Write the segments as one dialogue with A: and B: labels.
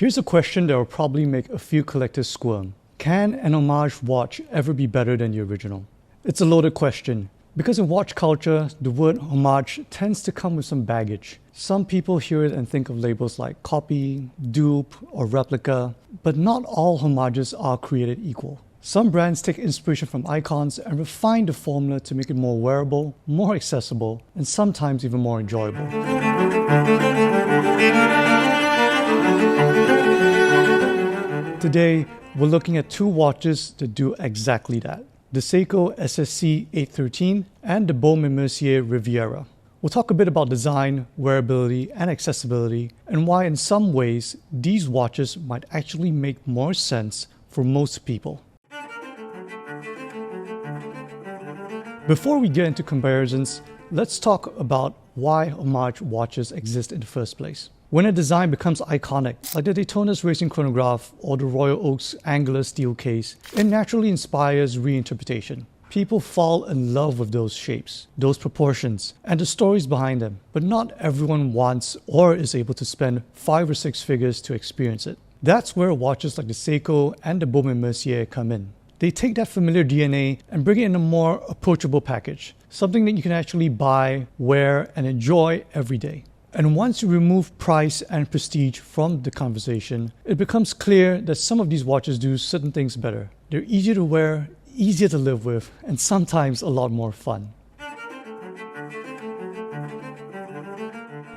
A: Here's a question that will probably make a few collectors squirm. Can an homage watch ever be better than the original? It's a loaded question, because in watch culture, the word homage tends to come with some baggage. Some people hear it and think of labels like copy, dupe, or replica, but not all homages are created equal. Some brands take inspiration from icons and refine the formula to make it more wearable, more accessible, and sometimes even more enjoyable. Today, we're looking at two watches that do exactly that. The Seiko SSC813 and the Baume Mercier Riviera. We'll talk a bit about design, wearability, and accessibility, and why in some ways these watches might actually make more sense for most people. Before we get into comparisons, let's talk about why homage watches exist in the first place. When a design becomes iconic, like the Daytona's racing chronograph or the Royal Oak's angular steel case, it naturally inspires reinterpretation. People fall in love with those shapes, those proportions, and the stories behind them, but not everyone wants or is able to spend 5 or 6 figures to experience it. That's where watches like the Seiko and the Baume Mercier come in. They take that familiar DNA and bring it in a more approachable package, something that you can actually buy, wear, and enjoy every day. And once you remove price and prestige from the conversation, it becomes clear that some of these watches do certain things better. They're easier to wear, easier to live with, and sometimes a lot more fun.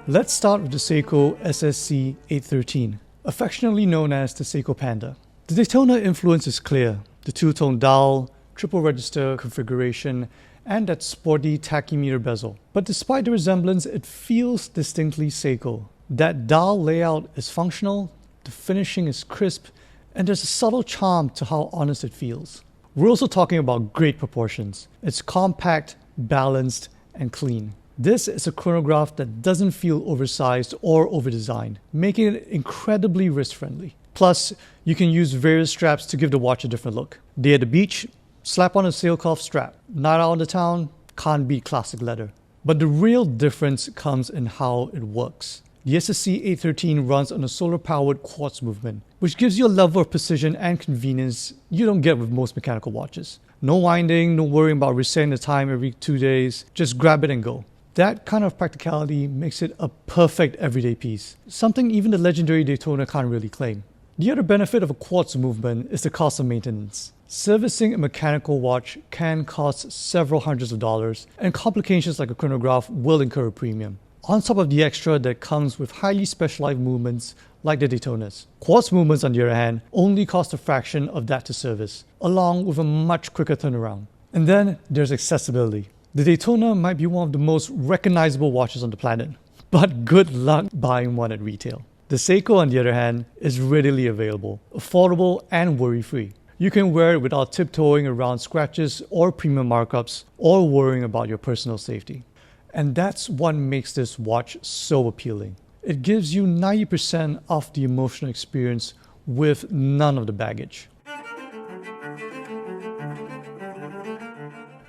A: Let's start with the Seiko SSC813, affectionately known as the Seiko Panda. The Daytona influence is clear. The two-tone dial, triple register configuration, and that sporty tachymeter bezel. But despite the resemblance, it feels distinctly Seiko. That dial layout is functional, the finishing is crisp, and there's a subtle charm to how honest it feels. We're also talking about great proportions. It's compact, balanced, and clean. This is a chronograph that doesn't feel oversized or overdesigned, making it incredibly wrist-friendly. Plus, you can use various straps to give the watch a different look. Day at the beach, slap on a sailcloth strap. Night out on the town, can't beat classic leather. But the real difference comes in how it works. The SSC813 runs on a solar-powered quartz movement, which gives you a level of precision and convenience you don't get with most mechanical watches. No winding, no worrying about resetting the time every 2 days. Just grab it and go. That kind of practicality makes it a perfect everyday piece, something even the legendary Daytona can't really claim. The other benefit of a quartz movement is the cost of maintenance. Servicing a mechanical watch can cost several hundreds of dollars, and complications like a chronograph will incur a premium, on top of the extra that comes with highly specialized movements like the Daytonas. Quartz movements, on the other hand, only cost a fraction of that to service, along with a much quicker turnaround. And then there's accessibility. The Daytona might be one of the most recognizable watches on the planet, but good luck buying one at retail. The Seiko, on the other hand, is readily available, affordable, and worry-free. You can wear it without tiptoeing around scratches or premium markups or worrying about your personal safety. And that's what makes this watch so appealing. It gives you 90% of the emotional experience with none of the baggage.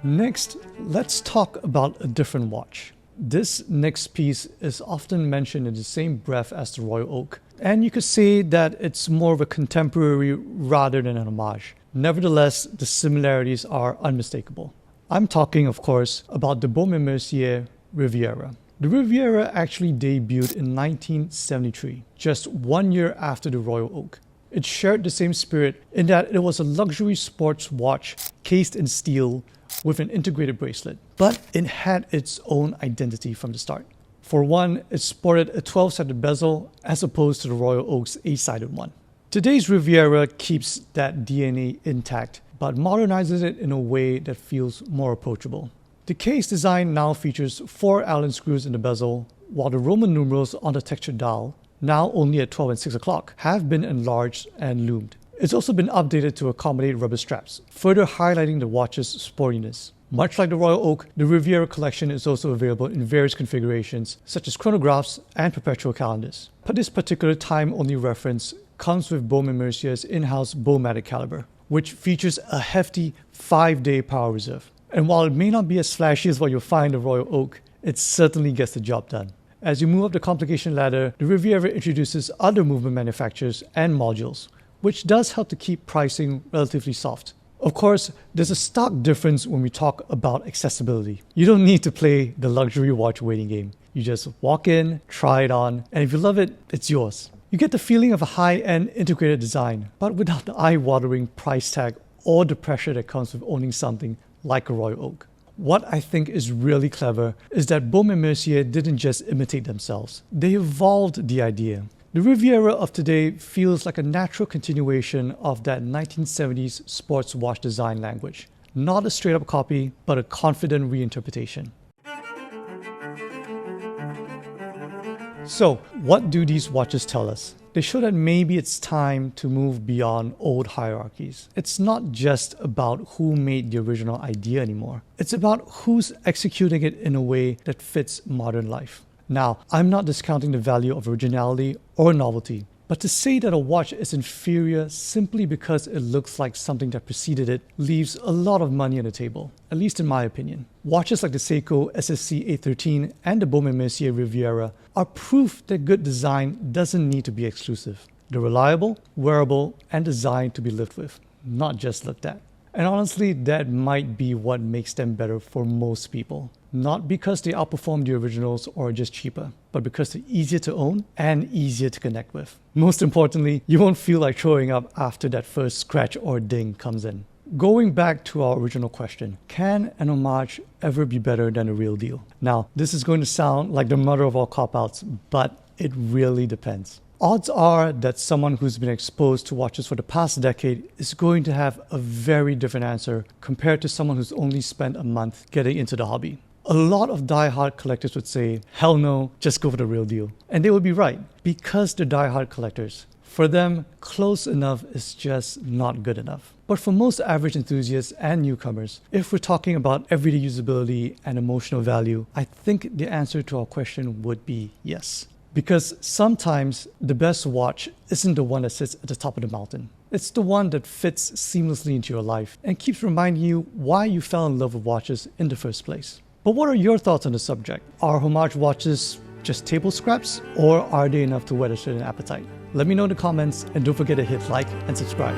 A: Next, let's talk about a different watch. This next piece is often mentioned in the same breath as the Royal Oak, and you could say that it's more of a contemporary rather than an homage. Nevertheless, the similarities are unmistakable. I'm talking, of course, about the Baume Mercier Riviera. The Riviera actually debuted in 1973, just 1 year after the Royal Oak. It shared the same spirit in that it was a luxury sports watch cased in steel with an integrated bracelet, but it had its own identity from the start. For one, it sported a 12-sided bezel as opposed to the Royal Oak's 8-sided one. Today's Riviera keeps that DNA intact, but modernizes it in a way that feels more approachable. The case design now features 4 Allen screws in the bezel, while the Roman numerals on the textured dial, now only at 12 and 6 o'clock, have been enlarged and loomed. It's also been updated to accommodate rubber straps, further highlighting the watch's sportiness. Much like the Royal Oak, the Riviera collection is also available in various configurations, such as chronographs and perpetual calendars. But this particular time-only reference comes with Baume Mercier's in-house Baumatic caliber, which features a hefty 5-day power reserve. And while it may not be as flashy as what you'll find in the Royal Oak, it certainly gets the job done. As you move up the complication ladder, the Riviera introduces other movement manufacturers and modules, which does help to keep pricing relatively soft. Of course, there's a stark difference when we talk about accessibility. You don't need to play the luxury watch waiting game. You just walk in, try it on, and if you love it, it's yours. You get the feeling of a high-end integrated design, but without the eye-watering price tag or the pressure that comes with owning something like a Royal Oak. What I think is really clever is that Baume Mercier didn't just imitate themselves. They evolved the idea. The Riviera of today feels like a natural continuation of that 1970s sports watch design language. Not a straight-up copy, but a confident reinterpretation. So, what do these watches tell us? They show that maybe it's time to move beyond old hierarchies. It's not just about who made the original idea anymore. It's about who's executing it in a way that fits modern life. Now, I'm not discounting the value of originality or novelty, but to say that a watch is inferior simply because it looks like something that preceded it leaves a lot of money on the table, at least in my opinion. Watches like the Seiko SSC813 and the Baume Mercier Riviera are proof that good design doesn't need to be exclusive. They're reliable, wearable, and designed to be lived with, not just looked at. And honestly, that might be what makes them better for most people. Not because they outperform the originals or are just cheaper, but because they're easier to own and easier to connect with. Most importantly, you won't feel like throwing up after that first scratch or ding comes in. Going back to our original question, can an homage ever be better than a real deal? Now, this is going to sound like the mother of all cop-outs, but it really depends. Odds are that someone who's been exposed to watches for the past decade is going to have a very different answer compared to someone who's only spent a month getting into the hobby. A lot of die-hard collectors would say, hell no, just go for the real deal. And they would be right, because they're die-hard collectors. For them, close enough is just not good enough. But for most average enthusiasts and newcomers, if we're talking about everyday usability and emotional value, I think the answer to our question would be yes. Because sometimes the best watch isn't the one that sits at the top of the mountain. It's the one that fits seamlessly into your life and keeps reminding you why you fell in love with watches in the first place. But what are your thoughts on the subject? Are homage watches just table scraps, or are they enough to whet a certain appetite? Let me know in the comments, and don't forget to hit like and subscribe.